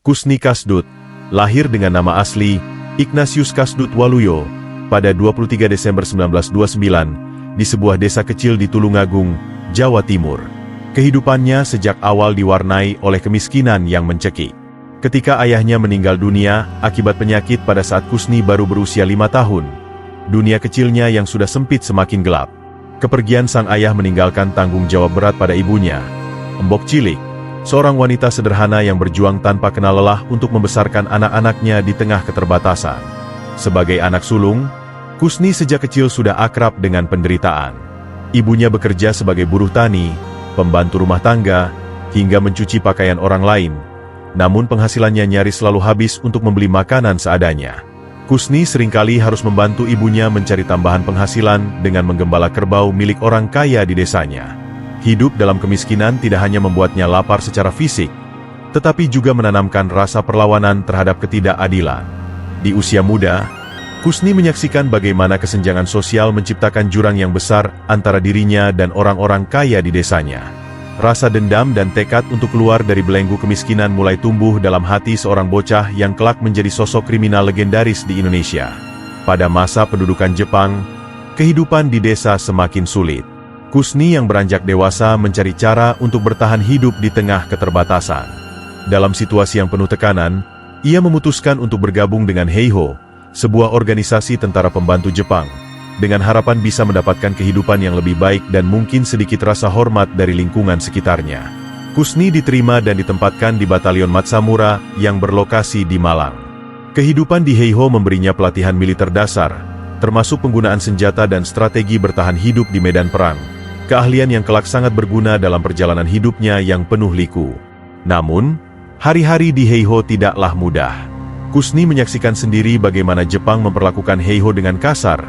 Kusni Kasdut, lahir dengan nama asli Ignatius Kasdut Waluyo pada 23 Desember 1929 di sebuah desa kecil di Tulungagung, Jawa Timur. Kehidupannya sejak awal diwarnai oleh kemiskinan yang mencekik. Ketika ayahnya meninggal dunia akibat penyakit pada saat Kusni baru berusia 5 tahun, dunia kecilnya yang sudah sempit semakin gelap. Kepergian sang ayah meninggalkan tanggung jawab berat pada ibunya, Embok Cilik, seorang wanita sederhana yang berjuang tanpa kenal lelah untuk membesarkan anak-anaknya di tengah keterbatasan. Sebagai anak sulung, Kusni sejak kecil sudah akrab dengan penderitaan. Ibunya bekerja sebagai buruh tani, pembantu rumah tangga, hingga mencuci pakaian orang lain. Namun penghasilannya nyaris selalu habis untuk membeli makanan seadanya. Kusni seringkali harus membantu ibunya mencari tambahan penghasilan dengan menggembala kerbau milik orang kaya di desanya. Hidup dalam kemiskinan tidak hanya membuatnya lapar secara fisik, tetapi juga menanamkan rasa perlawanan terhadap ketidakadilan. Di usia muda, Kusni menyaksikan bagaimana kesenjangan sosial menciptakan jurang yang besar antara dirinya dan orang-orang kaya di desanya. Rasa dendam dan tekad untuk keluar dari belenggu kemiskinan mulai tumbuh dalam hati seorang bocah yang kelak menjadi sosok kriminal legendaris di Indonesia. Pada masa pendudukan Jepang, kehidupan di desa semakin sulit. Kusni yang beranjak dewasa mencari cara untuk bertahan hidup di tengah keterbatasan. Dalam situasi yang penuh tekanan, ia memutuskan untuk bergabung dengan Heiho, sebuah organisasi tentara pembantu Jepang, dengan harapan bisa mendapatkan kehidupan yang lebih baik dan mungkin sedikit rasa hormat dari lingkungan sekitarnya. Kusni diterima dan ditempatkan di Batalion Matsamura yang berlokasi di Malang. Kehidupan di Heiho memberinya pelatihan militer dasar, termasuk penggunaan senjata dan strategi bertahan hidup di medan perang, keahlian yang kelak sangat berguna dalam perjalanan hidupnya yang penuh liku. Namun, hari-hari di Heiho tidaklah mudah. Kusni menyaksikan sendiri bagaimana Jepang memperlakukan Heiho dengan kasar,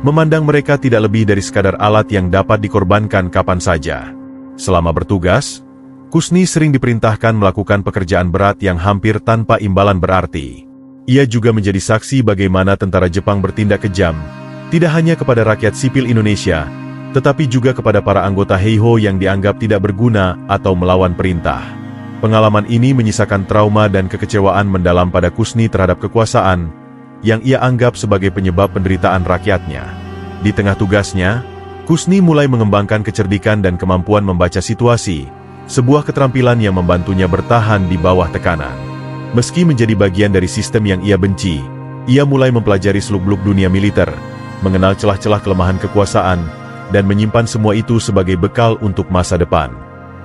memandang mereka tidak lebih dari sekadar alat yang dapat dikorbankan kapan saja. Selama bertugas, Kusni sering diperintahkan melakukan pekerjaan berat yang hampir tanpa imbalan berarti. Ia juga menjadi saksi bagaimana tentara Jepang bertindak kejam, tidak hanya kepada rakyat sipil Indonesia, tetapi juga kepada para anggota Heiho yang dianggap tidak berguna atau melawan perintah. Pengalaman ini menyisakan trauma dan kekecewaan mendalam pada Kusni terhadap kekuasaan, yang ia anggap sebagai penyebab penderitaan rakyatnya. Di tengah tugasnya, Kusni mulai mengembangkan kecerdikan dan kemampuan membaca situasi, sebuah keterampilan yang membantunya bertahan di bawah tekanan. Meski menjadi bagian dari sistem yang ia benci, ia mulai mempelajari seluk-beluk dunia militer, mengenal celah-celah kelemahan kekuasaan, dan menyimpan semua itu sebagai bekal untuk masa depan.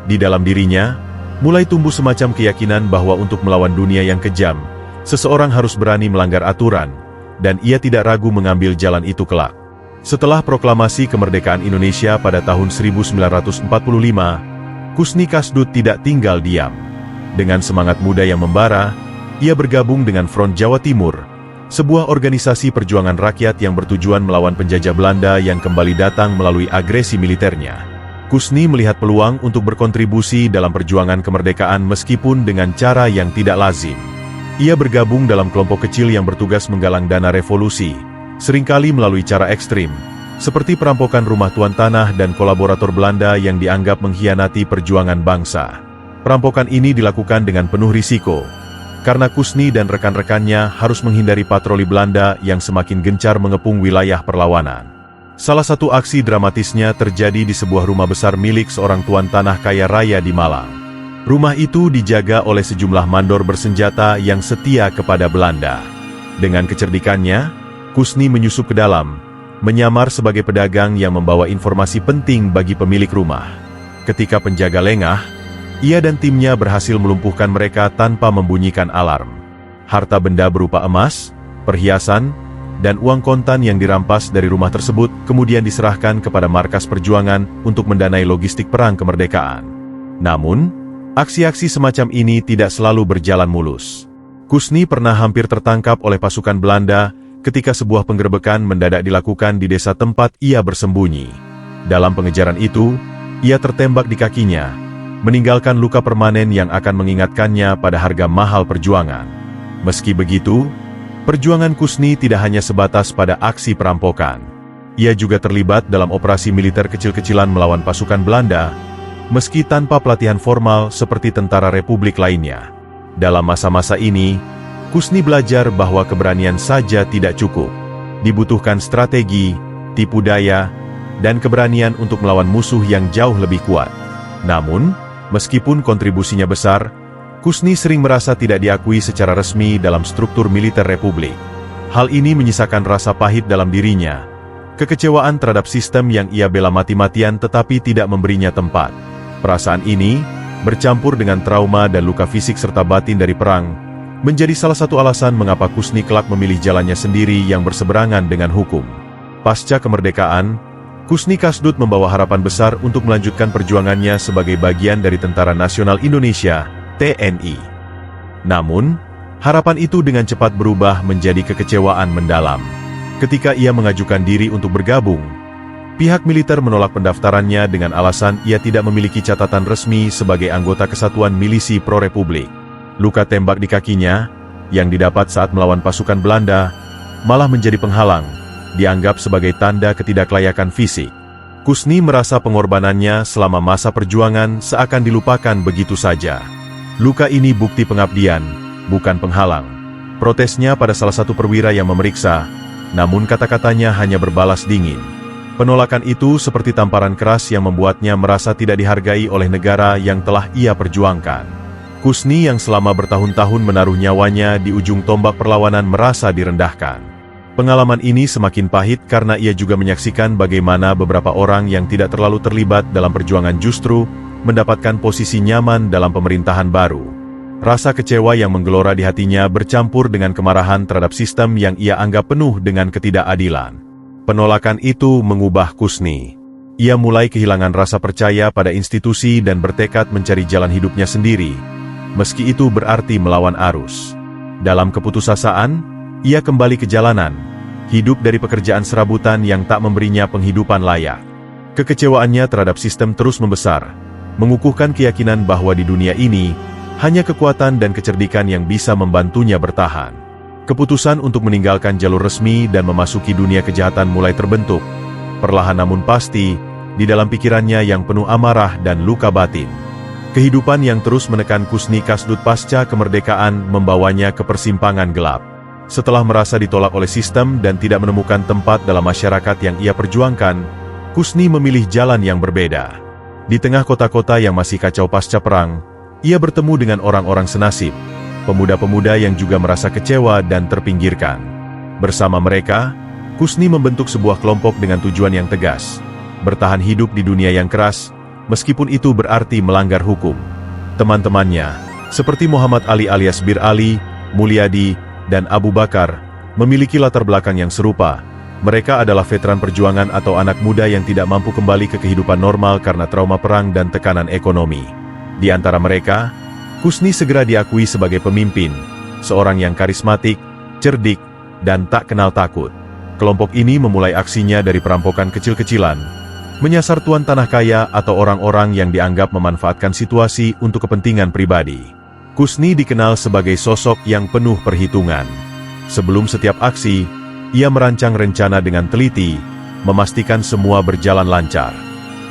Di dalam dirinya, mulai tumbuh semacam keyakinan bahwa untuk melawan dunia yang kejam, seseorang harus berani melanggar aturan, dan ia tidak ragu mengambil jalan itu kelak. Setelah proklamasi kemerdekaan Indonesia pada tahun 1945, Kusni Kasdut tidak tinggal diam. Dengan semangat muda yang membara, ia bergabung dengan Front Jawa Timur, sebuah organisasi perjuangan rakyat yang bertujuan melawan penjajah Belanda yang kembali datang melalui agresi militernya. Kusni melihat peluang untuk berkontribusi dalam perjuangan kemerdekaan meskipun dengan cara yang tidak lazim. Ia bergabung dalam kelompok kecil yang bertugas menggalang dana revolusi, seringkali melalui cara ekstrim, seperti perampokan rumah tuan tanah dan kolaborator Belanda yang dianggap mengkhianati perjuangan bangsa. Perampokan ini dilakukan dengan penuh risiko, karena Kusni dan rekan-rekannya harus menghindari patroli Belanda yang semakin gencar mengepung wilayah perlawanan. Salah satu aksi dramatisnya terjadi di sebuah rumah besar milik seorang tuan tanah kaya raya di Malang. Rumah itu dijaga oleh sejumlah mandor bersenjata yang setia kepada Belanda. Dengan kecerdikannya, Kusni menyusup ke dalam, menyamar sebagai pedagang yang membawa informasi penting bagi pemilik rumah. Ketika penjaga lengah, ia dan timnya berhasil melumpuhkan mereka tanpa membunyikan alarm. Harta benda berupa emas, perhiasan, dan uang kontan yang dirampas dari rumah tersebut kemudian diserahkan kepada markas perjuangan untuk mendanai logistik perang kemerdekaan. Namun, aksi-aksi semacam ini tidak selalu berjalan mulus. Kusni pernah hampir tertangkap oleh pasukan Belanda ketika sebuah penggerebekan mendadak dilakukan di desa tempat ia bersembunyi. Dalam pengejaran itu, ia tertembak di kakinya, meninggalkan luka permanen yang akan mengingatkannya pada harga mahal perjuangan. Meski begitu, perjuangan Kusni tidak hanya sebatas pada aksi perampokan. Ia juga terlibat dalam operasi militer kecil-kecilan melawan pasukan Belanda, meski tanpa pelatihan formal seperti tentara Republik lainnya. Dalam masa-masa ini, Kusni belajar bahwa keberanian saja tidak cukup. Dibutuhkan strategi, tipu daya, dan keberanian untuk melawan musuh yang jauh lebih kuat. Namun, meskipun kontribusinya besar, Kusni sering merasa tidak diakui secara resmi dalam struktur militer Republik. Hal ini menyisakan rasa pahit dalam dirinya, kekecewaan terhadap sistem yang ia bela mati-matian tetapi tidak memberinya tempat. Perasaan ini, bercampur dengan trauma dan luka fisik serta batin dari perang, menjadi salah satu alasan mengapa Kusni kelak memilih jalannya sendiri yang berseberangan dengan hukum. Pasca kemerdekaan, Kusni Kasdut membawa harapan besar untuk melanjutkan perjuangannya sebagai bagian dari Tentara Nasional Indonesia, TNI. Namun, harapan itu dengan cepat berubah menjadi kekecewaan mendalam. Ketika ia mengajukan diri untuk bergabung, pihak militer menolak pendaftarannya dengan alasan ia tidak memiliki catatan resmi sebagai anggota Kesatuan Milisi Pro-Republik. Luka tembak di kakinya, yang didapat saat melawan pasukan Belanda, malah menjadi penghalang, dianggap sebagai tanda ketidaklayakan fisik. Kusni merasa pengorbanannya selama masa perjuangan seakan dilupakan begitu saja. Luka ini bukti pengabdian, bukan penghalang. Protesnya pada salah satu perwira yang memeriksa, namun kata-katanya hanya berbalas dingin. Penolakan itu seperti tamparan keras yang membuatnya merasa tidak dihargai oleh negara yang telah ia perjuangkan. Kusni yang selama bertahun-tahun menaruh nyawanya di ujung tombak perlawanan merasa direndahkan. Pengalaman ini semakin pahit karena ia juga menyaksikan bagaimana beberapa orang yang tidak terlalu terlibat dalam perjuangan justru mendapatkan posisi nyaman dalam pemerintahan baru. Rasa kecewa yang menggelora di hatinya bercampur dengan kemarahan terhadap sistem yang ia anggap penuh dengan ketidakadilan. Penolakan itu mengubah Kusni. Ia mulai kehilangan rasa percaya pada institusi dan bertekad mencari jalan hidupnya sendiri, meski itu berarti melawan arus. Dalam keputusasaan, ia kembali ke jalanan, hidup dari pekerjaan serabutan yang tak memberinya penghidupan layak. Kekecewaannya terhadap sistem terus membesar, mengukuhkan keyakinan bahwa di dunia ini, hanya kekuatan dan kecerdikan yang bisa membantunya bertahan. Keputusan untuk meninggalkan jalur resmi dan memasuki dunia kejahatan mulai terbentuk, perlahan namun pasti, di dalam pikirannya yang penuh amarah dan luka batin. Kehidupan yang terus menekan Kusni Kasdut pasca kemerdekaan membawanya ke persimpangan gelap. Setelah merasa ditolak oleh sistem dan tidak menemukan tempat dalam masyarakat yang ia perjuangkan, Kusni memilih jalan yang berbeda. Di tengah kota-kota yang masih kacau pasca perang, ia bertemu dengan orang-orang senasib, pemuda-pemuda yang juga merasa kecewa dan terpinggirkan. Bersama mereka, Kusni membentuk sebuah kelompok dengan tujuan yang tegas, bertahan hidup di dunia yang keras, meskipun itu berarti melanggar hukum. Teman-temannya, seperti Muhammad Ali alias Bir Ali, Mulyadi, dan Abu Bakar, memiliki latar belakang yang serupa. Mereka adalah veteran perjuangan atau anak muda yang tidak mampu kembali ke kehidupan normal karena trauma perang dan tekanan ekonomi. Di antara mereka, Kusni segera diakui sebagai pemimpin, seorang yang karismatik, cerdik, dan tak kenal takut. Kelompok ini memulai aksinya dari perampokan kecil-kecilan, menyasar tuan tanah kaya atau orang-orang yang dianggap memanfaatkan situasi untuk kepentingan pribadi. Kusni dikenal sebagai sosok yang penuh perhitungan. Sebelum setiap aksi, ia merancang rencana dengan teliti, memastikan semua berjalan lancar.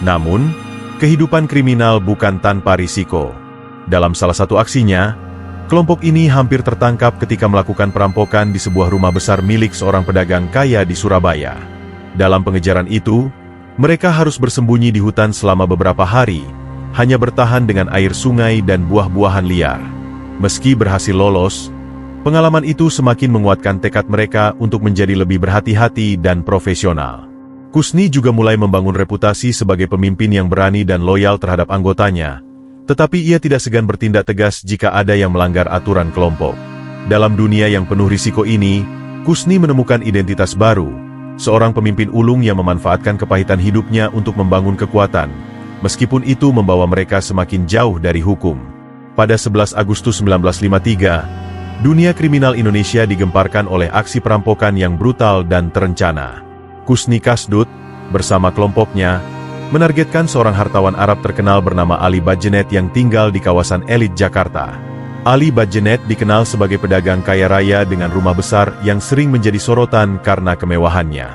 Namun, kehidupan kriminal bukan tanpa risiko. Dalam salah satu aksinya, kelompok ini hampir tertangkap ketika melakukan perampokan di sebuah rumah besar milik seorang pedagang kaya di Surabaya. Dalam pengejaran itu, mereka harus bersembunyi di hutan selama beberapa hari, hanya bertahan dengan air sungai dan buah-buahan liar. Meski berhasil lolos, pengalaman itu semakin menguatkan tekad mereka untuk menjadi lebih berhati-hati dan profesional. Kusni juga mulai membangun reputasi sebagai pemimpin yang berani dan loyal terhadap anggotanya, tetapi ia tidak segan bertindak tegas jika ada yang melanggar aturan kelompok. Dalam dunia yang penuh risiko ini, Kusni menemukan identitas baru, seorang pemimpin ulung yang memanfaatkan kepahitan hidupnya untuk membangun kekuatan, meskipun itu membawa mereka semakin jauh dari hukum. Pada 11 Agustus 1953, dunia kriminal Indonesia digemparkan oleh aksi perampokan yang brutal dan terencana. Kusni Kasdut, bersama kelompoknya, menargetkan seorang hartawan Arab terkenal bernama Ali Badjenet yang tinggal di kawasan elit Jakarta. Ali Badjenet dikenal sebagai pedagang kaya raya dengan rumah besar yang sering menjadi sorotan karena kemewahannya.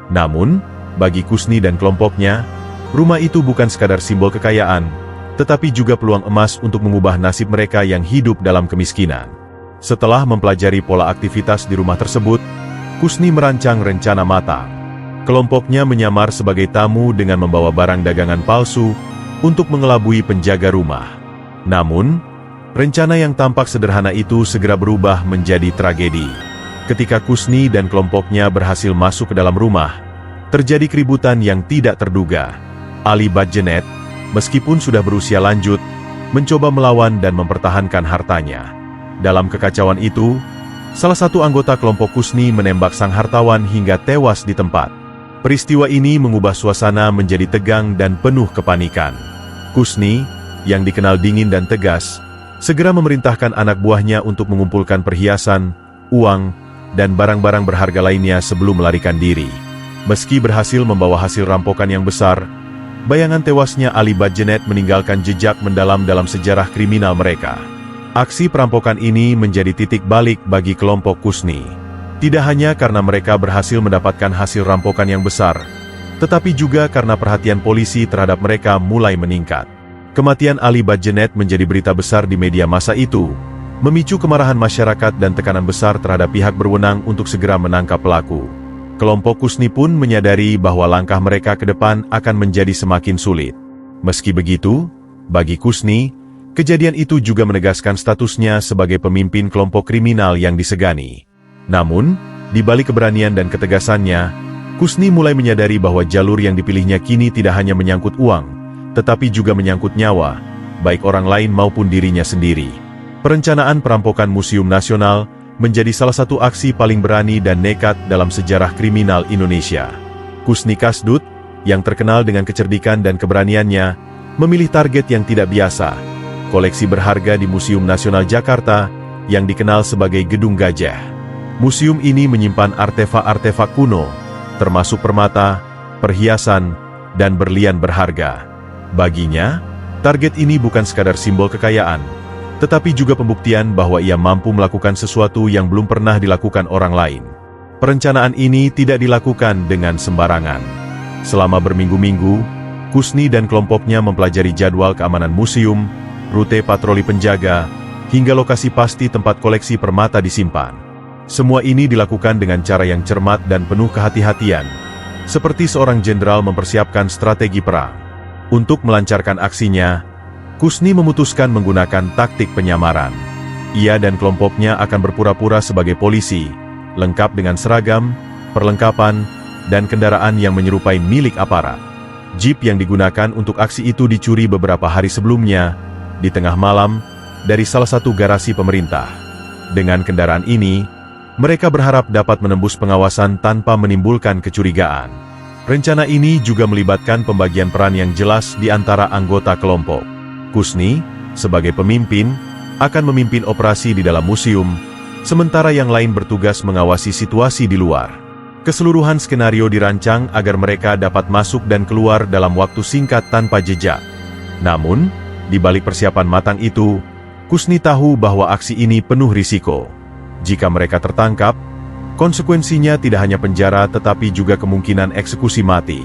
Namun, bagi Kusni dan kelompoknya, rumah itu bukan sekadar simbol kekayaan, tetapi juga peluang emas untuk mengubah nasib mereka yang hidup dalam kemiskinan. Setelah mempelajari pola aktivitas di rumah tersebut, Kusni merancang rencana matang. Kelompoknya menyamar sebagai tamu dengan membawa barang dagangan palsu untuk mengelabui penjaga rumah. Namun, rencana yang tampak sederhana itu segera berubah menjadi tragedi. Ketika Kusni dan kelompoknya berhasil masuk ke dalam rumah, terjadi keributan yang tidak terduga. Ali Badjenet, meskipun sudah berusia lanjut, mencoba melawan dan mempertahankan hartanya. Dalam kekacauan itu, salah satu anggota kelompok Kusni menembak sang hartawan hingga tewas di tempat. Peristiwa ini mengubah suasana menjadi tegang dan penuh kepanikan. Kusni, yang dikenal dingin dan tegas, segera memerintahkan anak buahnya untuk mengumpulkan perhiasan, uang, dan barang-barang berharga lainnya sebelum melarikan diri. Meski berhasil membawa hasil rampokan yang besar, bayangan tewasnya Ali Badjenet meninggalkan jejak mendalam dalam sejarah kriminal mereka. Aksi perampokan ini menjadi titik balik bagi kelompok Kusni. Tidak hanya karena mereka berhasil mendapatkan hasil rampokan yang besar, tetapi juga karena perhatian polisi terhadap mereka mulai meningkat. Kematian Ali Badjenet menjadi berita besar di media massa itu, memicu kemarahan masyarakat dan tekanan besar terhadap pihak berwenang untuk segera menangkap pelaku. Kelompok Kusni pun menyadari bahwa langkah mereka ke depan akan menjadi semakin sulit. Meski begitu, bagi Kusni, kejadian itu juga menegaskan statusnya sebagai pemimpin kelompok kriminal yang disegani. Namun, di balik keberanian dan ketegasannya, Kusni mulai menyadari bahwa jalur yang dipilihnya kini tidak hanya menyangkut uang, tetapi juga menyangkut nyawa, baik orang lain maupun dirinya sendiri. Perencanaan perampokan Museum Nasional menjadi salah satu aksi paling berani dan nekat dalam sejarah kriminal Indonesia. Kusni Kasdut, yang terkenal dengan kecerdikan dan keberaniannya, memilih target yang tidak biasa, koleksi berharga di Museum Nasional Jakarta, yang dikenal sebagai Gedung Gajah. Museum ini menyimpan artefak-artefak kuno, termasuk permata, perhiasan, dan berlian berharga. Baginya, target ini bukan sekadar simbol kekayaan, tetapi juga pembuktian bahwa ia mampu melakukan sesuatu yang belum pernah dilakukan orang lain. Perencanaan ini tidak dilakukan dengan sembarangan. Selama berminggu-minggu, Kusni dan kelompoknya mempelajari jadwal keamanan museum, rute patroli penjaga, hingga lokasi pasti tempat koleksi permata disimpan. Semua ini dilakukan dengan cara yang cermat dan penuh kehati-hatian, seperti seorang jenderal mempersiapkan strategi perang. Untuk melancarkan aksinya, Kusni memutuskan menggunakan taktik penyamaran. Ia dan kelompoknya akan berpura-pura sebagai polisi, lengkap dengan seragam, perlengkapan, dan kendaraan yang menyerupai milik aparat. Jeep yang digunakan untuk aksi itu dicuri beberapa hari sebelumnya, di tengah malam, dari salah satu garasi pemerintah. Dengan kendaraan ini, mereka berharap dapat menembus pengawasan tanpa menimbulkan kecurigaan. Rencana ini juga melibatkan pembagian peran yang jelas di antara anggota kelompok. Kusni, sebagai pemimpin, akan memimpin operasi di dalam museum, sementara yang lain bertugas mengawasi situasi di luar. Keseluruhan skenario dirancang agar mereka dapat masuk dan keluar dalam waktu singkat tanpa jejak. Namun, di balik persiapan matang itu, Kusni tahu bahwa aksi ini penuh risiko. Jika mereka tertangkap, konsekuensinya tidak hanya penjara tetapi juga kemungkinan eksekusi mati.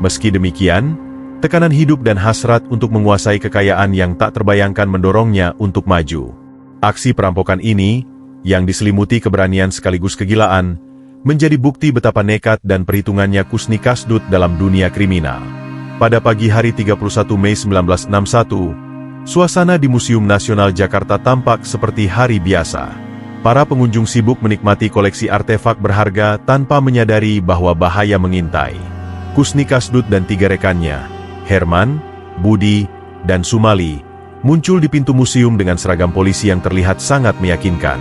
Meski demikian, tekanan hidup dan hasrat untuk menguasai kekayaan yang tak terbayangkan mendorongnya untuk maju. Aksi perampokan ini, yang diselimuti keberanian sekaligus kegilaan, menjadi bukti betapa nekat dan perhitungannya Kusni Kasdut dalam dunia kriminal. Pada pagi hari 31 Mei 1961, suasana di Museum Nasional Jakarta tampak seperti hari biasa. Para pengunjung sibuk menikmati koleksi artefak berharga tanpa menyadari bahwa bahaya mengintai. Kusni Kasdut dan 3 rekannya, Herman, Budi, dan Sumali, muncul di pintu museum dengan seragam polisi yang terlihat sangat meyakinkan.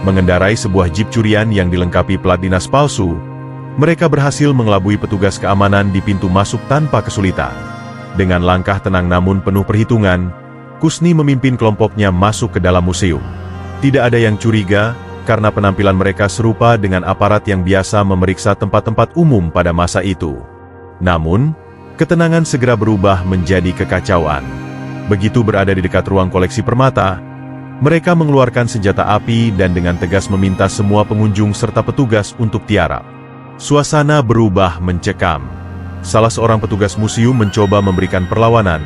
Mengendarai sebuah jeep curian yang dilengkapi plat dinas palsu, mereka berhasil mengelabui petugas keamanan di pintu masuk tanpa kesulitan. Dengan langkah tenang namun penuh perhitungan, Kusni memimpin kelompoknya masuk ke dalam museum. Tidak ada yang curiga, karena penampilan mereka serupa dengan aparat yang biasa memeriksa tempat-tempat umum pada masa itu. Namun, ketenangan segera berubah menjadi kekacauan. Begitu berada di dekat ruang koleksi permata, mereka mengeluarkan senjata api dan dengan tegas meminta semua pengunjung serta petugas untuk tiarap. Suasana berubah mencekam. Salah seorang petugas museum mencoba memberikan perlawanan,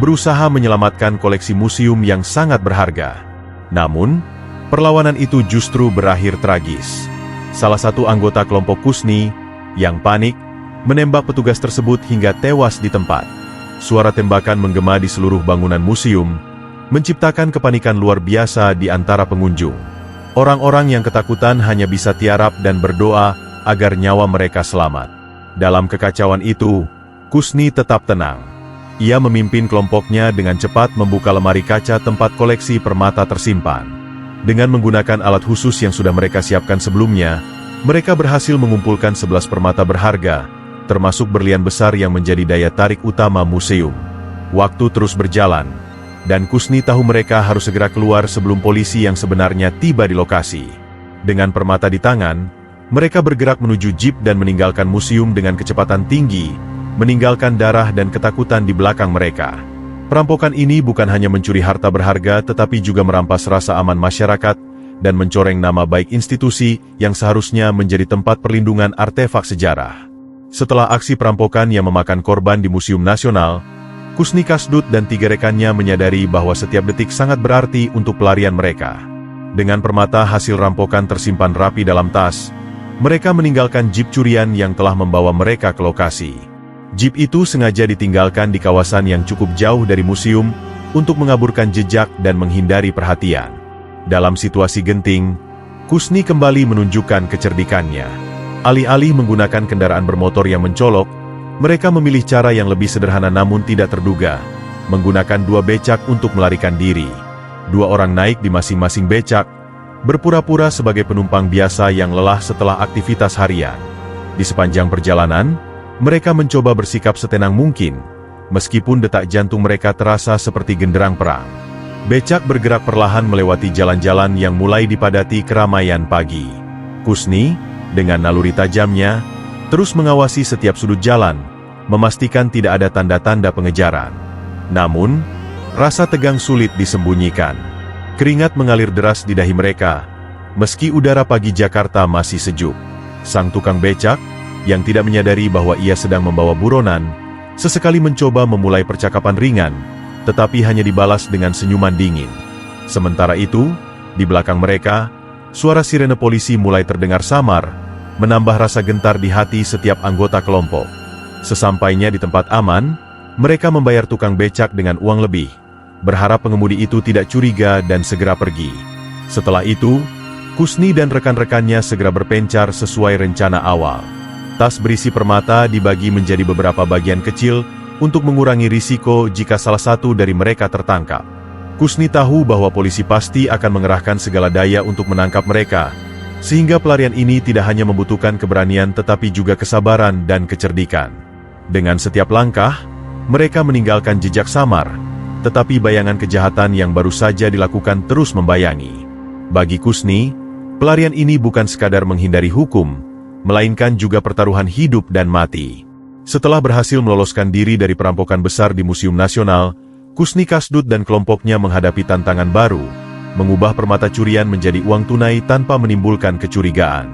berusaha menyelamatkan koleksi museum yang sangat berharga. Namun, perlawanan itu justru berakhir tragis. Salah satu anggota kelompok Kusni, yang panik, menembak petugas tersebut hingga tewas di tempat. Suara tembakan menggema di seluruh bangunan museum, menciptakan kepanikan luar biasa di antara pengunjung. Orang-orang yang ketakutan hanya bisa tiarap dan berdoa agar nyawa mereka selamat. Dalam kekacauan itu, Kusni tetap tenang. Ia memimpin kelompoknya dengan cepat membuka lemari kaca tempat koleksi permata tersimpan. Dengan menggunakan alat khusus yang sudah mereka siapkan sebelumnya, mereka berhasil mengumpulkan 11 permata berharga, termasuk berlian besar yang menjadi daya tarik utama museum. Waktu terus berjalan, dan Kusni tahu mereka harus segera keluar sebelum polisi yang sebenarnya tiba di lokasi. Dengan permata di tangan, mereka bergerak menuju jeep dan meninggalkan museum dengan kecepatan tinggi, meninggalkan darah dan ketakutan di belakang mereka. Perampokan ini bukan hanya mencuri harta berharga tetapi juga merampas rasa aman masyarakat dan mencoreng nama baik institusi yang seharusnya menjadi tempat perlindungan artefak sejarah. Setelah aksi perampokan yang memakan korban di Museum Nasional, Kusni Kasdut dan 3 rekannya menyadari bahwa setiap detik sangat berarti untuk pelarian mereka. Dengan permata hasil rampokan tersimpan rapi dalam tas, mereka meninggalkan jeep curian yang telah membawa mereka ke lokasi. Jeep itu sengaja ditinggalkan di kawasan yang cukup jauh dari museum untuk mengaburkan jejak dan menghindari perhatian. Dalam situasi genting, Kusni kembali menunjukkan kecerdikannya. Alih-alih menggunakan kendaraan bermotor yang mencolok, mereka memilih cara yang lebih sederhana namun tidak terduga, menggunakan 2 becak untuk melarikan diri. 2 orang naik di masing-masing becak, berpura-pura sebagai penumpang biasa yang lelah setelah aktivitas harian. Di sepanjang perjalanan, mereka mencoba bersikap setenang mungkin, meskipun detak jantung mereka terasa seperti genderang perang. Becak bergerak perlahan melewati jalan-jalan yang mulai dipadati keramaian pagi. Kusni, dengan naluri tajamnya, terus mengawasi setiap sudut jalan, memastikan tidak ada tanda-tanda pengejaran. Namun, rasa tegang sulit disembunyikan. Keringat mengalir deras di dahi mereka, meski udara pagi Jakarta masih sejuk. Sang tukang becak, yang tidak menyadari bahwa ia sedang membawa buronan, sesekali mencoba memulai percakapan ringan, tetapi hanya dibalas dengan senyuman dingin. Sementara itu, di belakang mereka, suara sirene polisi mulai terdengar samar, menambah rasa gentar di hati setiap anggota kelompok. Sesampainya di tempat aman, mereka membayar tukang becak dengan uang lebih, berharap pengemudi itu tidak curiga dan segera pergi. Setelah itu, Kusni dan rekan-rekannya segera berpencar sesuai rencana awal. Tas berisi permata dibagi menjadi beberapa bagian kecil untuk mengurangi risiko jika salah satu dari mereka tertangkap. Kusni tahu bahwa polisi pasti akan mengerahkan segala daya untuk menangkap mereka, sehingga pelarian ini tidak hanya membutuhkan keberanian tetapi juga kesabaran dan kecerdikan. Dengan setiap langkah, mereka meninggalkan jejak samar, tetapi bayangan kejahatan yang baru saja dilakukan terus membayangi. Bagi Kusni, pelarian ini bukan sekadar menghindari hukum, melainkan juga pertaruhan hidup dan mati. Setelah berhasil meloloskan diri dari perampokan besar di Museum Nasional, Kusni Kasdut dan kelompoknya menghadapi tantangan baru, mengubah permata curian menjadi uang tunai tanpa menimbulkan kecurigaan.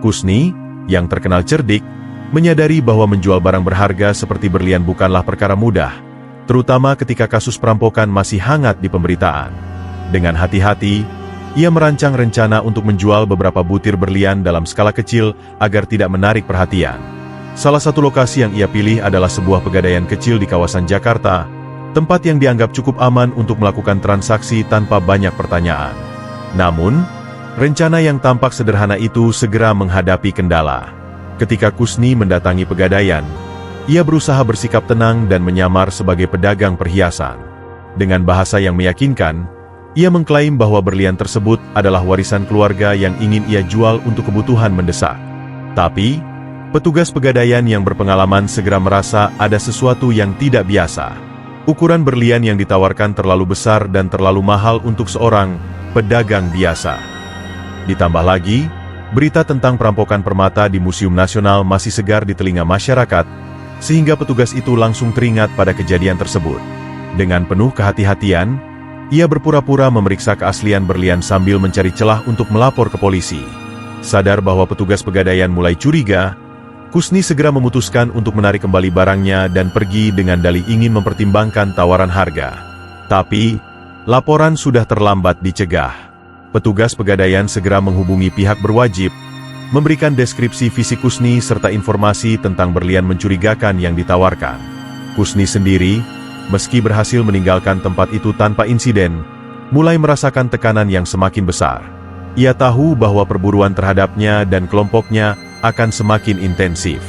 Kusni, yang terkenal cerdik, menyadari bahwa menjual barang berharga seperti berlian bukanlah perkara mudah, terutama ketika kasus perampokan masih hangat di pemberitaan. Dengan hati-hati, ia merancang rencana untuk menjual beberapa butir berlian dalam skala kecil agar tidak menarik perhatian. Salah satu lokasi yang ia pilih adalah sebuah pegadaian kecil di kawasan Jakarta, tempat yang dianggap cukup aman untuk melakukan transaksi tanpa banyak pertanyaan. Namun, rencana yang tampak sederhana itu segera menghadapi kendala. Ketika Kusni mendatangi pegadaian, ia berusaha bersikap tenang dan menyamar sebagai pedagang perhiasan. Dengan bahasa yang meyakinkan, ia mengklaim bahwa berlian tersebut adalah warisan keluarga yang ingin ia jual untuk kebutuhan mendesak. Tapi, petugas pegadaian yang berpengalaman segera merasa ada sesuatu yang tidak biasa. Ukuran berlian yang ditawarkan terlalu besar dan terlalu mahal untuk seorang pedagang biasa. Ditambah lagi, berita tentang perampokan permata di Museum Nasional masih segar di telinga masyarakat, sehingga petugas itu langsung teringat pada kejadian tersebut. Dengan penuh kehati-hatian, ia berpura-pura memeriksa keaslian berlian sambil mencari celah untuk melapor ke polisi. Sadar bahwa petugas pegadaian mulai curiga, Kusni segera memutuskan untuk menarik kembali barangnya dan pergi dengan dalih ingin mempertimbangkan tawaran harga. Tapi, laporan sudah terlambat dicegah. Petugas pegadaian segera menghubungi pihak berwajib, memberikan deskripsi fisik Kusni serta informasi tentang berlian mencurigakan yang ditawarkan. Kusni sendiri, meski berhasil meninggalkan tempat itu tanpa insiden, mulai merasakan tekanan yang semakin besar. Ia tahu bahwa perburuan terhadapnya dan kelompoknya akan semakin intensif.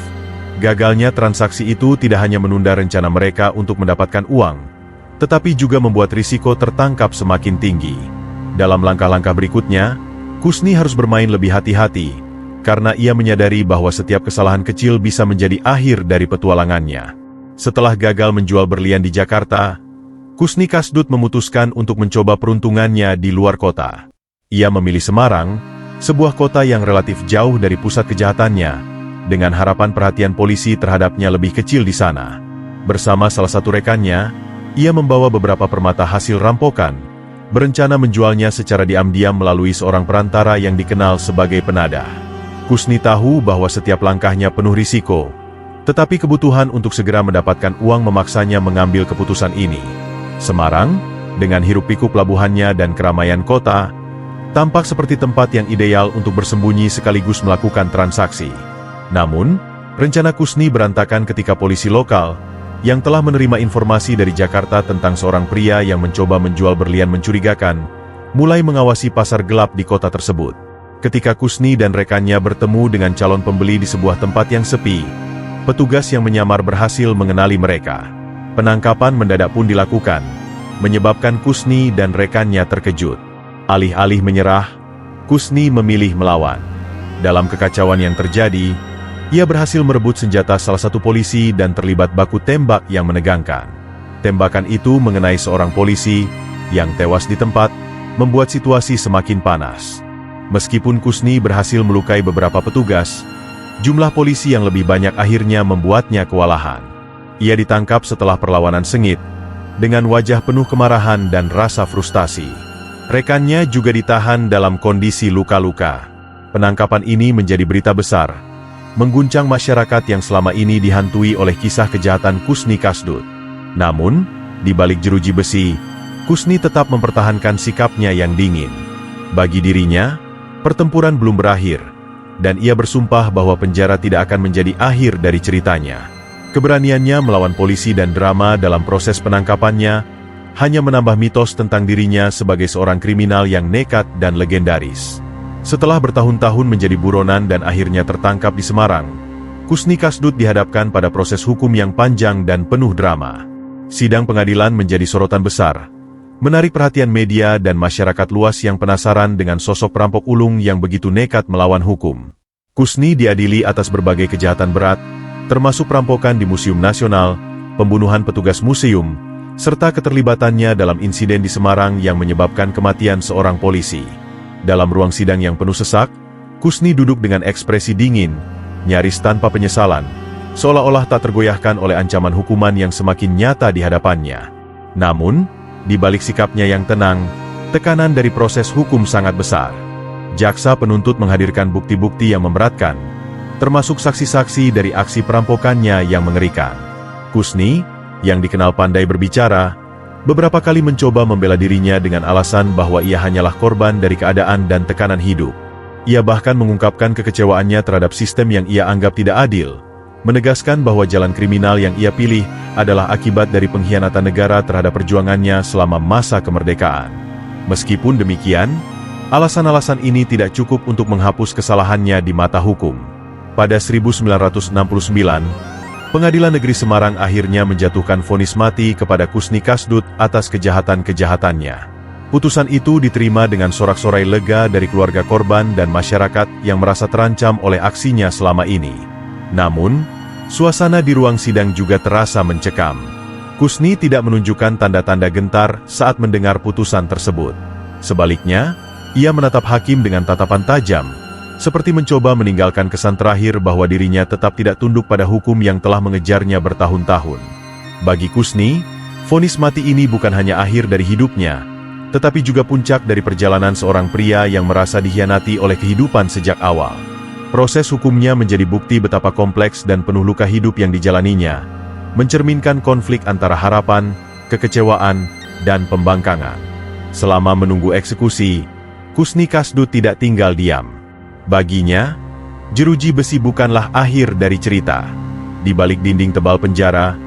Gagalnya transaksi itu tidak hanya menunda rencana mereka untuk mendapatkan uang, tetapi juga membuat risiko tertangkap semakin tinggi. Dalam langkah-langkah berikutnya, Kusni harus bermain lebih hati-hati, karena ia menyadari bahwa setiap kesalahan kecil bisa menjadi akhir dari petualangannya. Setelah gagal menjual berlian di Jakarta, Kusni Kasdut memutuskan untuk mencoba peruntungannya di luar kota. Ia memilih Semarang, sebuah kota yang relatif jauh dari pusat kejahatannya, dengan harapan perhatian polisi terhadapnya lebih kecil di sana. Bersama salah satu rekannya, ia membawa beberapa permata hasil rampokan, berencana menjualnya secara diam-diam melalui seorang perantara yang dikenal sebagai penadah. Kusni tahu bahwa setiap langkahnya penuh risiko, tetapi kebutuhan untuk segera mendapatkan uang memaksanya mengambil keputusan ini. Semarang, dengan hiruk-pikuk pelabuhannya dan keramaian kota, tampak seperti tempat yang ideal untuk bersembunyi sekaligus melakukan transaksi. Namun, rencana Kusni berantakan ketika polisi lokal, yang telah menerima informasi dari Jakarta tentang seorang pria yang mencoba menjual berlian mencurigakan, mulai mengawasi pasar gelap di kota tersebut. Ketika Kusni dan rekannya bertemu dengan calon pembeli di sebuah tempat yang sepi, petugas yang menyamar berhasil mengenali mereka. Penangkapan mendadak pun dilakukan, menyebabkan Kusni dan rekannya terkejut. Alih-alih menyerah, Kusni memilih melawan. Dalam kekacauan yang terjadi, ia berhasil merebut senjata salah satu polisi dan terlibat baku tembak yang menegangkan. Tembakan itu mengenai seorang polisi yang tewas di tempat, membuat situasi semakin panas. Meskipun Kusni berhasil melukai beberapa petugas, jumlah polisi yang lebih banyak akhirnya membuatnya kewalahan. Ia ditangkap setelah perlawanan sengit, dengan wajah penuh kemarahan dan rasa frustasi. Rekannya juga ditahan dalam kondisi luka-luka. Penangkapan ini menjadi berita besar, mengguncang masyarakat yang selama ini dihantui oleh kisah kejahatan Kusni Kasdut. Namun, di balik jeruji besi, Kusni tetap mempertahankan sikapnya yang dingin. Bagi dirinya, pertempuran belum berakhir, dan ia bersumpah bahwa penjara tidak akan menjadi akhir dari ceritanya. Keberaniannya melawan polisi dan drama dalam proses penangkapannya hanya menambah mitos tentang dirinya sebagai seorang kriminal yang nekat dan legendaris. Setelah bertahun-tahun menjadi buronan dan akhirnya tertangkap di Semarang, Kusni Kasdut dihadapkan pada proses hukum yang panjang dan penuh drama. Sidang pengadilan menjadi sorotan besar, menarik perhatian media dan masyarakat luas yang penasaran dengan sosok perampok ulung yang begitu nekat melawan hukum. Kusni diadili atas berbagai kejahatan berat, termasuk perampokan di Museum Nasional, pembunuhan petugas museum, serta keterlibatannya dalam insiden di Semarang yang menyebabkan kematian seorang polisi. Dalam ruang sidang yang penuh sesak, Kusni duduk dengan ekspresi dingin, nyaris tanpa penyesalan, seolah-olah tak tergoyahkan oleh ancaman hukuman yang semakin nyata di hadapannya. Namun, di balik sikapnya yang tenang, tekanan dari proses hukum sangat besar. Jaksa penuntut menghadirkan bukti-bukti yang memberatkan, termasuk saksi-saksi dari aksi perampokannya yang mengerikan. Kusni, yang dikenal pandai berbicara, beberapa kali mencoba membela dirinya dengan alasan bahwa ia hanyalah korban dari keadaan dan tekanan hidup. Ia bahkan mengungkapkan kekecewaannya terhadap sistem yang ia anggap tidak adil, menegaskan bahwa jalan kriminal yang ia pilih adalah akibat dari pengkhianatan negara terhadap perjuangannya selama masa kemerdekaan. Meskipun demikian, alasan-alasan ini tidak cukup untuk menghapus kesalahannya di mata hukum. Pada 1969, Pengadilan Negeri Semarang akhirnya menjatuhkan vonis mati kepada Kusni Kasdut atas kejahatan-kejahatannya. Putusan itu diterima dengan sorak-sorai lega dari keluarga korban dan masyarakat yang merasa terancam oleh aksinya selama ini. Namun, suasana di ruang sidang juga terasa mencekam. Kusni tidak menunjukkan tanda-tanda gentar saat mendengar putusan tersebut. Sebaliknya, ia menatap hakim dengan tatapan tajam, seperti mencoba meninggalkan kesan terakhir bahwa dirinya tetap tidak tunduk pada hukum yang telah mengejarnya bertahun-tahun. Bagi Kusni, vonis mati ini bukan hanya akhir dari hidupnya, tetapi juga puncak dari perjalanan seorang pria yang merasa dikhianati oleh kehidupan sejak awal. Proses hukumnya menjadi bukti betapa kompleks dan penuh luka hidup yang dijalaninya, mencerminkan konflik antara harapan, kekecewaan, dan pembangkangan. Selama menunggu eksekusi, Kusni Kasdut tidak tinggal diam. Baginya, jeruji besi bukanlah akhir dari cerita. Di balik dinding tebal penjara,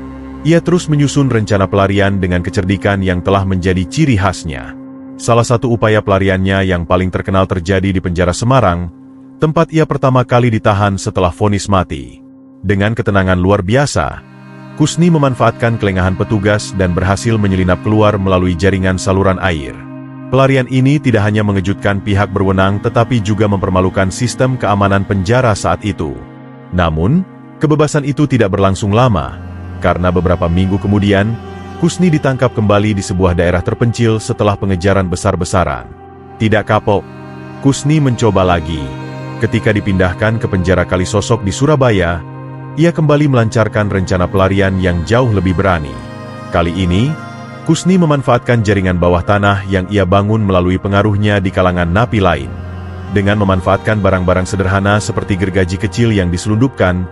ia terus menyusun rencana pelarian dengan kecerdikan yang telah menjadi ciri khasnya. Salah satu upaya pelariannya yang paling terkenal terjadi di penjara Semarang, tempat ia pertama kali ditahan setelah vonis mati. Dengan ketenangan luar biasa, Kusni memanfaatkan kelengahan petugas dan berhasil menyelinap keluar melalui jaringan saluran air. Pelarian ini tidak hanya mengejutkan pihak berwenang tetapi juga mempermalukan sistem keamanan penjara saat itu. Namun, kebebasan itu tidak berlangsung lama, karena beberapa minggu kemudian, Kusni ditangkap kembali di sebuah daerah terpencil setelah pengejaran besar-besaran. Tidak kapok, Kusni mencoba lagi. Ketika dipindahkan ke penjara Kalisosok di Surabaya, ia kembali melancarkan rencana pelarian yang jauh lebih berani. Kali ini, Kusni memanfaatkan jaringan bawah tanah yang ia bangun melalui pengaruhnya di kalangan napi lain. Dengan memanfaatkan barang-barang sederhana seperti gergaji kecil yang diselundupkan,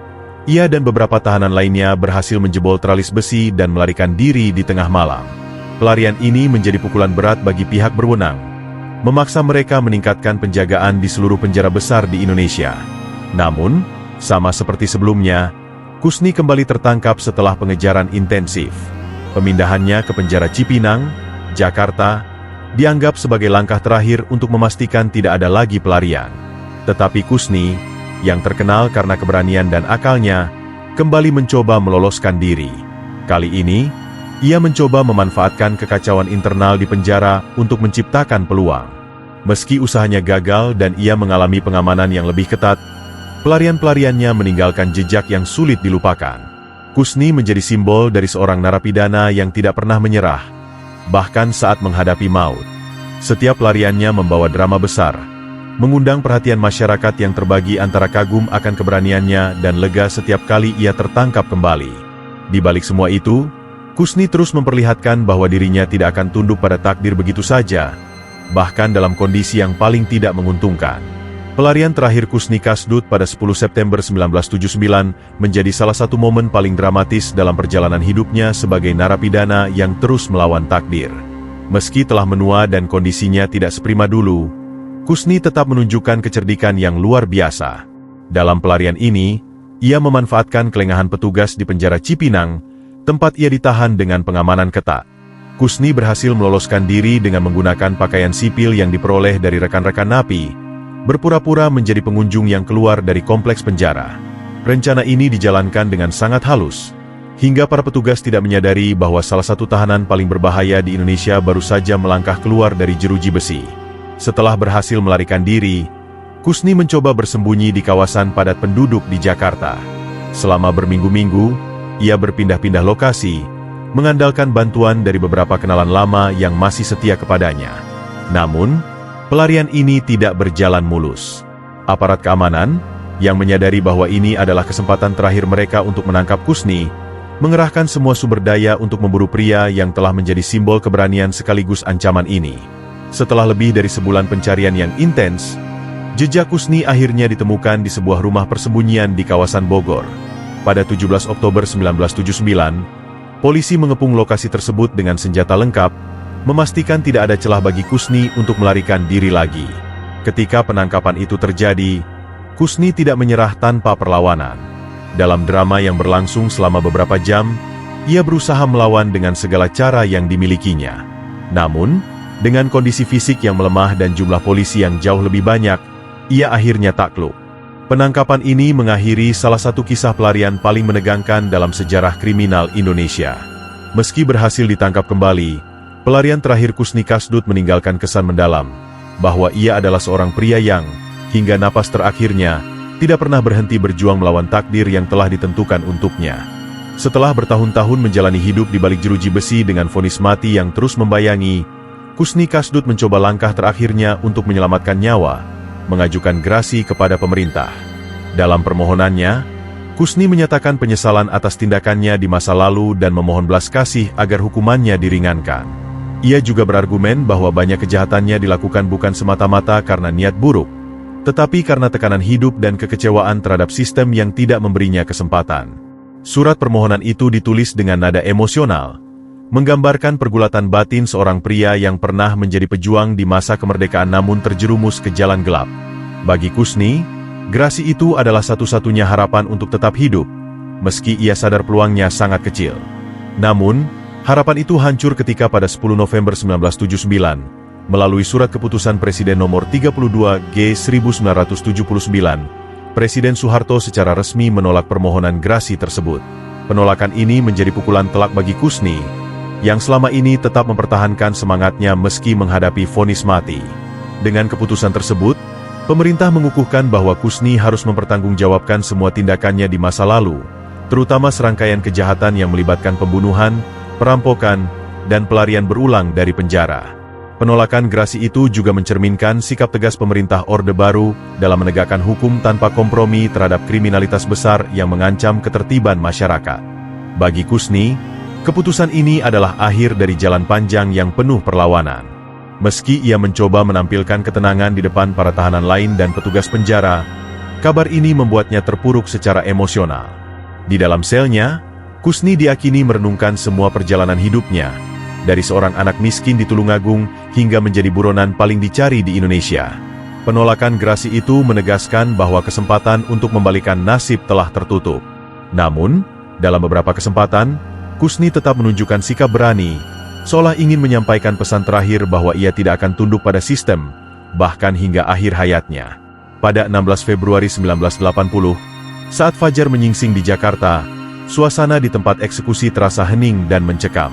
ia dan beberapa tahanan lainnya berhasil menjebol teralis besi dan melarikan diri di tengah malam. Pelarian ini menjadi pukulan berat bagi pihak berwenang, memaksa mereka meningkatkan penjagaan di seluruh penjara besar di Indonesia. Namun, sama seperti sebelumnya, Kusni kembali tertangkap setelah pengejaran intensif. Pemindahannya ke penjara Cipinang, Jakarta, dianggap sebagai langkah terakhir untuk memastikan tidak ada lagi pelarian. Tetapi Kusni, yang terkenal karena keberanian dan akalnya, kembali mencoba meloloskan diri. Kali ini, ia mencoba memanfaatkan kekacauan internal di penjara untuk menciptakan peluang. Meski usahanya gagal dan ia mengalami pengamanan yang lebih ketat, pelarian-pelariannya meninggalkan jejak yang sulit dilupakan. Kusni menjadi simbol dari seorang narapidana yang tidak pernah menyerah, bahkan saat menghadapi maut. Setiap pelariannya membawa drama besar, mengundang perhatian masyarakat yang terbagi antara kagum akan keberaniannya dan lega setiap kali ia tertangkap kembali. Di balik semua itu, Kusni terus memperlihatkan bahwa dirinya tidak akan tunduk pada takdir begitu saja, bahkan dalam kondisi yang paling tidak menguntungkan. Pelarian terakhir Kusni Kasdut pada 10 September 1979 menjadi salah satu momen paling dramatis dalam perjalanan hidupnya sebagai narapidana yang terus melawan takdir. Meski telah menua dan kondisinya tidak seprima dulu, Kusni tetap menunjukkan kecerdikan yang luar biasa. Dalam pelarian ini, ia memanfaatkan kelengahan petugas di penjara Cipinang, tempat ia ditahan dengan pengamanan ketat. Kusni berhasil meloloskan diri dengan menggunakan pakaian sipil yang diperoleh dari rekan-rekan napi, berpura-pura menjadi pengunjung yang keluar dari kompleks penjara. Rencana ini dijalankan dengan sangat halus, hingga para petugas tidak menyadari bahwa salah satu tahanan paling berbahaya di Indonesia baru saja melangkah keluar dari jeruji besi. Setelah berhasil melarikan diri, Kusni mencoba bersembunyi di kawasan padat penduduk di Jakarta. Selama berminggu-minggu, ia berpindah-pindah lokasi, mengandalkan bantuan dari beberapa kenalan lama yang masih setia kepadanya. Namun, pelarian ini tidak berjalan mulus. Aparat keamanan, yang menyadari bahwa ini adalah kesempatan terakhir mereka untuk menangkap Kusni, mengerahkan semua sumber daya untuk memburu pria yang telah menjadi simbol keberanian sekaligus ancaman ini. Setelah lebih dari sebulan pencarian yang intens, jejak Kusni akhirnya ditemukan di sebuah rumah persembunyian di kawasan Bogor. Pada 17 Oktober 1979, polisi mengepung lokasi tersebut dengan senjata lengkap, memastikan tidak ada celah bagi Kusni untuk melarikan diri lagi. Ketika penangkapan itu terjadi, Kusni tidak menyerah tanpa perlawanan. Dalam drama yang berlangsung selama beberapa jam, ia berusaha melawan dengan segala cara yang dimilikinya. Namun, dengan kondisi fisik yang melemah dan jumlah polisi yang jauh lebih banyak, ia akhirnya takluk. Penangkapan ini mengakhiri salah satu kisah pelarian paling menegangkan dalam sejarah kriminal Indonesia. Meski berhasil ditangkap kembali, pelarian terakhir Kusni Kasdut meninggalkan kesan mendalam, bahwa ia adalah seorang pria yang, hingga napas terakhirnya, tidak pernah berhenti berjuang melawan takdir yang telah ditentukan untuknya. Setelah bertahun-tahun menjalani hidup di balik jeruji besi dengan vonis mati yang terus membayangi, Kusni Kasdut mencoba langkah terakhirnya untuk menyelamatkan nyawa, mengajukan gerasi kepada pemerintah. Dalam permohonannya, Kusni menyatakan penyesalan atas tindakannya di masa lalu dan memohon belas kasih agar hukumannya diringankan. Ia juga berargumen bahwa banyak kejahatannya dilakukan bukan semata-mata karena niat buruk, tetapi karena tekanan hidup dan kekecewaan terhadap sistem yang tidak memberinya kesempatan. Surat permohonan itu ditulis dengan nada emosional, menggambarkan pergulatan batin seorang pria yang pernah menjadi pejuang di masa kemerdekaan namun terjerumus ke jalan gelap. Bagi Kusni, gerasi itu adalah satu-satunya harapan untuk tetap hidup, meski ia sadar peluangnya sangat kecil. Namun, harapan itu hancur ketika pada 10 November 1979, melalui surat keputusan Presiden nomor 32G/1979, Presiden Soeharto secara resmi menolak permohonan gerasi tersebut. Penolakan ini menjadi pukulan telak bagi Kusni, yang selama ini tetap mempertahankan semangatnya meski menghadapi vonis mati. Dengan keputusan tersebut, pemerintah mengukuhkan bahwa Kusni harus mempertanggungjawabkan semua tindakannya di masa lalu, terutama serangkaian kejahatan yang melibatkan pembunuhan, perampokan, dan pelarian berulang dari penjara. Penolakan gerasi itu juga mencerminkan sikap tegas pemerintah Orde Baru dalam menegakkan hukum tanpa kompromi terhadap kriminalitas besar yang mengancam ketertiban masyarakat. Bagi Kusni, keputusan ini adalah akhir dari jalan panjang yang penuh perlawanan. Meski ia mencoba menampilkan ketenangan di depan para tahanan lain dan petugas penjara, kabar ini membuatnya terpuruk secara emosional. Di dalam selnya, Kusni diakini merenungkan semua perjalanan hidupnya, dari seorang anak miskin di Tulungagung hingga menjadi buronan paling dicari di Indonesia. Penolakan gerasi itu menegaskan bahwa kesempatan untuk membalikan nasib telah tertutup. Namun, dalam beberapa kesempatan, Kusni tetap menunjukkan sikap berani, seolah ingin menyampaikan pesan terakhir bahwa ia tidak akan tunduk pada sistem, bahkan hingga akhir hayatnya. Pada 16 Februari 1980, saat fajar menyingsing di Jakarta, suasana di tempat eksekusi terasa hening dan mencekam.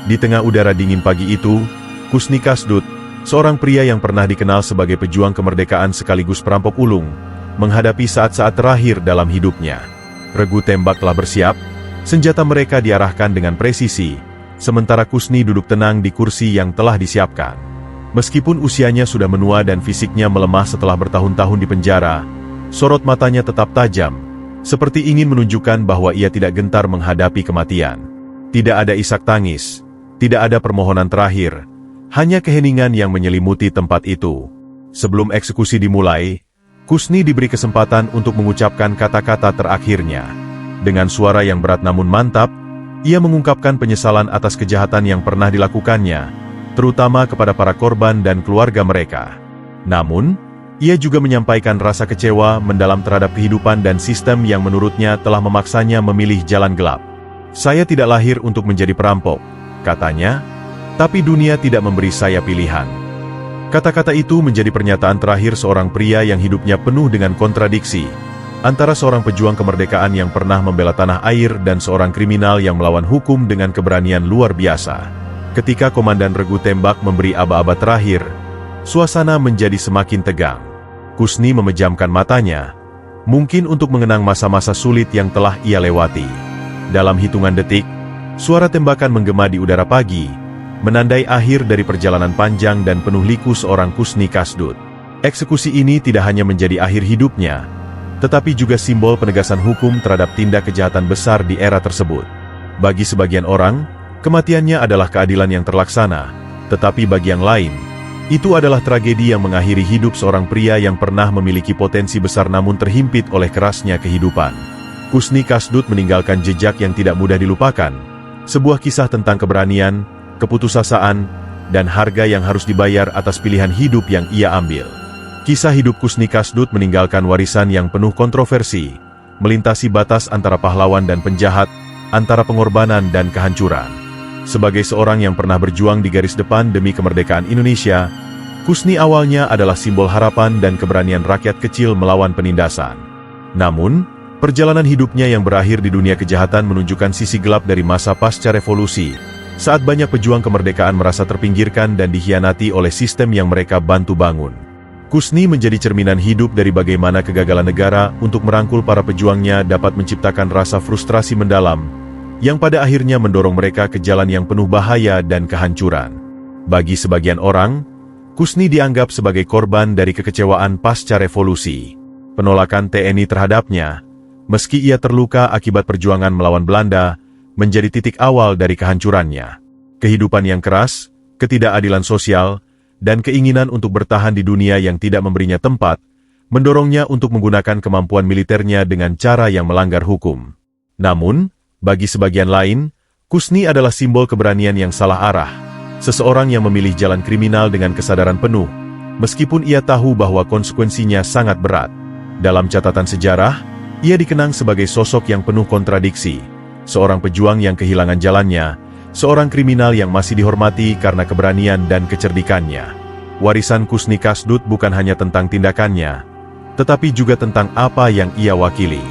Di tengah udara dingin pagi itu, Kusni Kasdut, seorang pria yang pernah dikenal sebagai pejuang kemerdekaan sekaligus perampok ulung, menghadapi saat-saat terakhir dalam hidupnya. Regu tembak telah bersiap, senjata mereka diarahkan dengan presisi, sementara Kusni duduk tenang di kursi yang telah disiapkan. Meskipun usianya sudah menua dan fisiknya melemah setelah bertahun-tahun di penjara, sorot matanya tetap tajam, seperti ingin menunjukkan bahwa ia tidak gentar menghadapi kematian. Tidak ada isak tangis, tidak ada permohonan terakhir, hanya keheningan yang menyelimuti tempat itu. Sebelum eksekusi dimulai, Kusni diberi kesempatan untuk mengucapkan kata-kata terakhirnya. Dengan suara yang berat namun mantap, ia mengungkapkan penyesalan atas kejahatan yang pernah dilakukannya, terutama kepada para korban dan keluarga mereka. Namun, ia juga menyampaikan rasa kecewa mendalam terhadap kehidupan dan sistem yang menurutnya telah memaksanya memilih jalan gelap. "Saya tidak lahir untuk menjadi perampok," katanya, "tapi dunia tidak memberi saya pilihan." Kata-kata itu menjadi pernyataan terakhir seorang pria yang hidupnya penuh dengan kontradiksi, antara seorang pejuang kemerdekaan yang pernah membela tanah air dan seorang kriminal yang melawan hukum dengan keberanian luar biasa. Ketika komandan regu tembak memberi aba-aba terakhir, suasana menjadi semakin tegang. Kusni memejamkan matanya, mungkin untuk mengenang masa-masa sulit yang telah ia lewati. Dalam hitungan detik, suara tembakan menggema di udara pagi, menandai akhir dari perjalanan panjang dan penuh liku seorang Kusni Kasdut. Eksekusi ini tidak hanya menjadi akhir hidupnya, tetapi juga simbol penegasan hukum terhadap tindak kejahatan besar di era tersebut. Bagi sebagian orang, kematiannya adalah keadilan yang terlaksana, tetapi bagi yang lain, itu adalah tragedi yang mengakhiri hidup seorang pria yang pernah memiliki potensi besar namun terhimpit oleh kerasnya kehidupan. Kusni Kasdut meninggalkan jejak yang tidak mudah dilupakan, sebuah kisah tentang keberanian, keputusasaan, dan harga yang harus dibayar atas pilihan hidup yang ia ambil. Kisah hidup Kusni Kasdut meninggalkan warisan yang penuh kontroversi, melintasi batas antara pahlawan dan penjahat, antara pengorbanan dan kehancuran. Sebagai seorang yang pernah berjuang di garis depan demi kemerdekaan Indonesia, Kusni awalnya adalah simbol harapan dan keberanian rakyat kecil melawan penindasan. Namun, perjalanan hidupnya yang berakhir di dunia kejahatan menunjukkan sisi gelap dari masa pasca revolusi, saat banyak pejuang kemerdekaan merasa terpinggirkan dan dikhianati oleh sistem yang mereka bantu bangun. Kusni menjadi cerminan hidup dari bagaimana kegagalan negara untuk merangkul para pejuangnya dapat menciptakan rasa frustrasi mendalam, yang pada akhirnya mendorong mereka ke jalan yang penuh bahaya dan kehancuran. Bagi sebagian orang, Kusni dianggap sebagai korban dari kekecewaan pasca revolusi. Penolakan TNI terhadapnya, meski ia terluka akibat perjuangan melawan Belanda, menjadi titik awal dari kehancurannya. Kehidupan yang keras, ketidakadilan sosial, dan keinginan untuk bertahan di dunia yang tidak memberinya tempat, mendorongnya untuk menggunakan kemampuan militernya dengan cara yang melanggar hukum. Namun, bagi sebagian lain, Kusni adalah simbol keberanian yang salah arah. Seseorang yang memilih jalan kriminal dengan kesadaran penuh, meskipun ia tahu bahwa konsekuensinya sangat berat. Dalam catatan sejarah, ia dikenang sebagai sosok yang penuh kontradiksi, seorang pejuang yang kehilangan jalannya, seorang kriminal yang masih dihormati karena keberanian dan kecerdikannya. Warisan Kusni Kasdut bukan hanya tentang tindakannya, tetapi juga tentang apa yang ia wakili.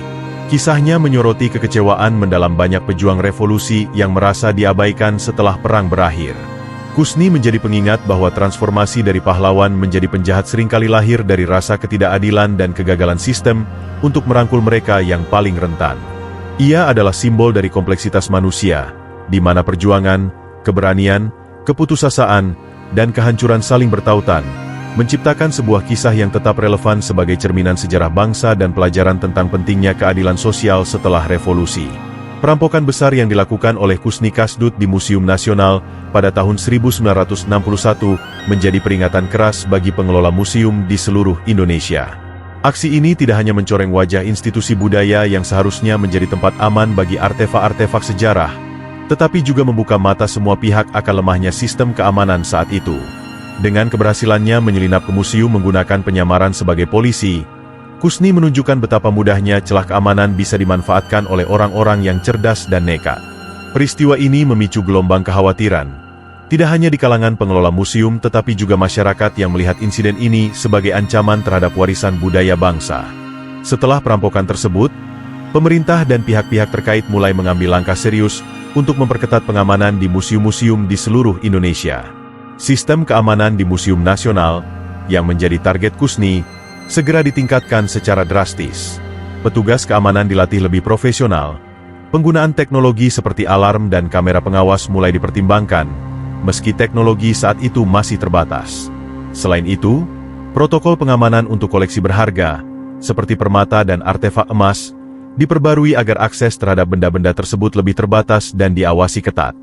Kisahnya menyoroti kekecewaan mendalam banyak pejuang revolusi yang merasa diabaikan setelah perang berakhir. Kusni menjadi pengingat bahwa transformasi dari pahlawan menjadi penjahat seringkali lahir dari rasa ketidakadilan dan kegagalan sistem untuk merangkul mereka yang paling rentan. Ia adalah simbol dari kompleksitas manusia, di mana perjuangan, keberanian, keputusasaan, dan kehancuran saling bertautan, menciptakan sebuah kisah yang tetap relevan sebagai cerminan sejarah bangsa dan pelajaran tentang pentingnya keadilan sosial setelah revolusi. Perampokan besar yang dilakukan oleh Kusni Kasdut di Museum Nasional pada tahun 1961 menjadi peringatan keras bagi pengelola museum di seluruh Indonesia. Aksi ini tidak hanya mencoreng wajah institusi budaya yang seharusnya menjadi tempat aman bagi artefak-artefak sejarah, tetapi juga membuka mata semua pihak akan lemahnya sistem keamanan saat itu. Dengan keberhasilannya menyelinap ke museum menggunakan penyamaran sebagai polisi, Kusni menunjukkan betapa mudahnya celah keamanan bisa dimanfaatkan oleh orang-orang yang cerdas dan nekat. Peristiwa ini memicu gelombang kekhawatiran, tidak hanya di kalangan pengelola museum tetapi juga masyarakat yang melihat insiden ini sebagai ancaman terhadap warisan budaya bangsa. Setelah perampokan tersebut, pemerintah dan pihak-pihak terkait mulai mengambil langkah serius untuk memperketat pengamanan di museum-museum di seluruh Indonesia. Sistem keamanan di Museum Nasional, yang menjadi target Kusni, segera ditingkatkan secara drastis. Petugas keamanan dilatih lebih profesional. Penggunaan teknologi seperti alarm dan kamera pengawas mulai dipertimbangkan, meski teknologi saat itu masih terbatas. Selain itu, protokol pengamanan untuk koleksi berharga, seperti permata dan artefak emas, diperbarui agar akses terhadap benda-benda tersebut lebih terbatas dan diawasi ketat.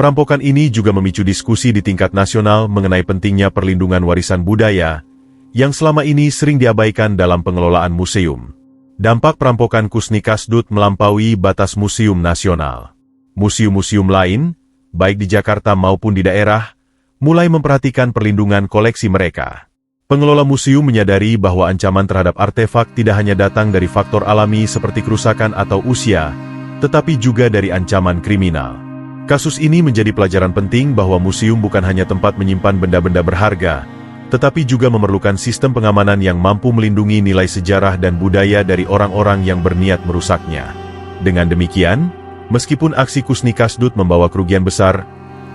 Perampokan ini juga memicu diskusi di tingkat nasional mengenai pentingnya perlindungan warisan budaya, yang selama ini sering diabaikan dalam pengelolaan museum. Dampak perampokan Kusni Kasdut melampaui batas Museum Nasional. Museum-museum lain, baik di Jakarta maupun di daerah, mulai memperhatikan perlindungan koleksi mereka. Pengelola museum menyadari bahwa ancaman terhadap artefak tidak hanya datang dari faktor alami seperti kerusakan atau usia, tetapi juga dari ancaman kriminal. Kasus ini menjadi pelajaran penting bahwa museum bukan hanya tempat menyimpan benda-benda berharga, tetapi juga memerlukan sistem pengamanan yang mampu melindungi nilai sejarah dan budaya dari orang-orang yang berniat merusaknya. Dengan demikian, meskipun aksi Kusni Kasdut membawa kerugian besar,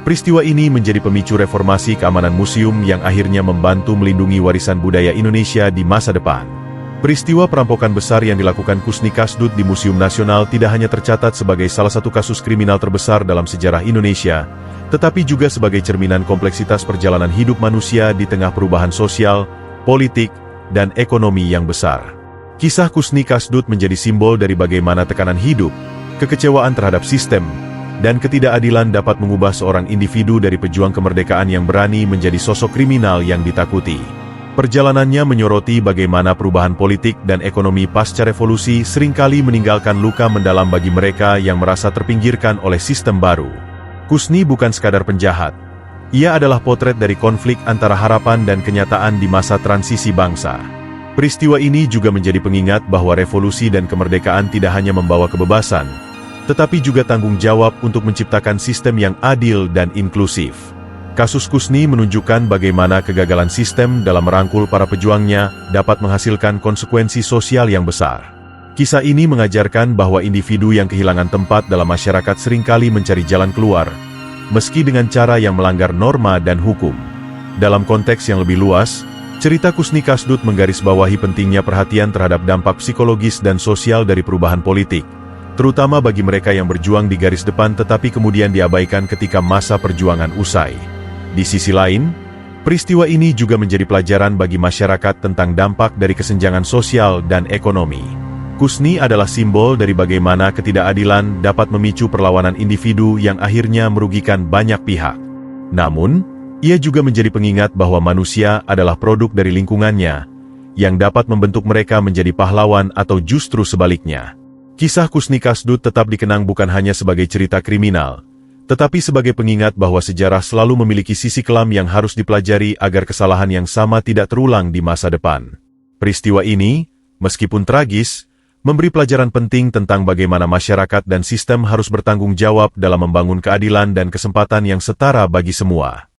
peristiwa ini menjadi pemicu reformasi keamanan museum yang akhirnya membantu melindungi warisan budaya Indonesia di masa depan. Peristiwa perampokan besar yang dilakukan Kusni Kasdut di Museum Nasional tidak hanya tercatat sebagai salah satu kasus kriminal terbesar dalam sejarah Indonesia, tetapi juga sebagai cerminan kompleksitas perjalanan hidup manusia di tengah perubahan sosial, politik, dan ekonomi yang besar. Kisah Kusni Kasdut menjadi simbol dari bagaimana tekanan hidup, kekecewaan terhadap sistem, dan ketidakadilan dapat mengubah seorang individu dari pejuang kemerdekaan yang berani menjadi sosok kriminal yang ditakuti. Perjalanannya menyoroti bagaimana perubahan politik dan ekonomi pasca revolusi seringkali meninggalkan luka mendalam bagi mereka yang merasa terpinggirkan oleh sistem baru. Kusni bukan sekadar penjahat. Ia adalah potret dari konflik antara harapan dan kenyataan di masa transisi bangsa. Peristiwa ini juga menjadi pengingat bahwa revolusi dan kemerdekaan tidak hanya membawa kebebasan, tetapi juga tanggung jawab untuk menciptakan sistem yang adil dan inklusif. Kasus Kusni menunjukkan bagaimana kegagalan sistem dalam merangkul para pejuangnya dapat menghasilkan konsekuensi sosial yang besar. Kisah ini mengajarkan bahwa individu yang kehilangan tempat dalam masyarakat seringkali mencari jalan keluar, meski dengan cara yang melanggar norma dan hukum. Dalam konteks yang lebih luas, cerita Kusni Kasdut menggarisbawahi pentingnya perhatian terhadap dampak psikologis dan sosial dari perubahan politik, terutama bagi mereka yang berjuang di garis depan tetapi kemudian diabaikan ketika masa perjuangan usai. Di sisi lain, peristiwa ini juga menjadi pelajaran bagi masyarakat tentang dampak dari kesenjangan sosial dan ekonomi. Kusni adalah simbol dari bagaimana ketidakadilan dapat memicu perlawanan individu yang akhirnya merugikan banyak pihak. Namun, ia juga menjadi pengingat bahwa manusia adalah produk dari lingkungannya, yang dapat membentuk mereka menjadi pahlawan atau justru sebaliknya. Kisah Kusni Kasdut tetap dikenang bukan hanya sebagai cerita kriminal, tetapi sebagai pengingat bahwa sejarah selalu memiliki sisi kelam yang harus dipelajari agar kesalahan yang sama tidak terulang di masa depan. Peristiwa ini, meskipun tragis, memberi pelajaran penting tentang bagaimana masyarakat dan sistem harus bertanggung jawab dalam membangun keadilan dan kesempatan yang setara bagi semua.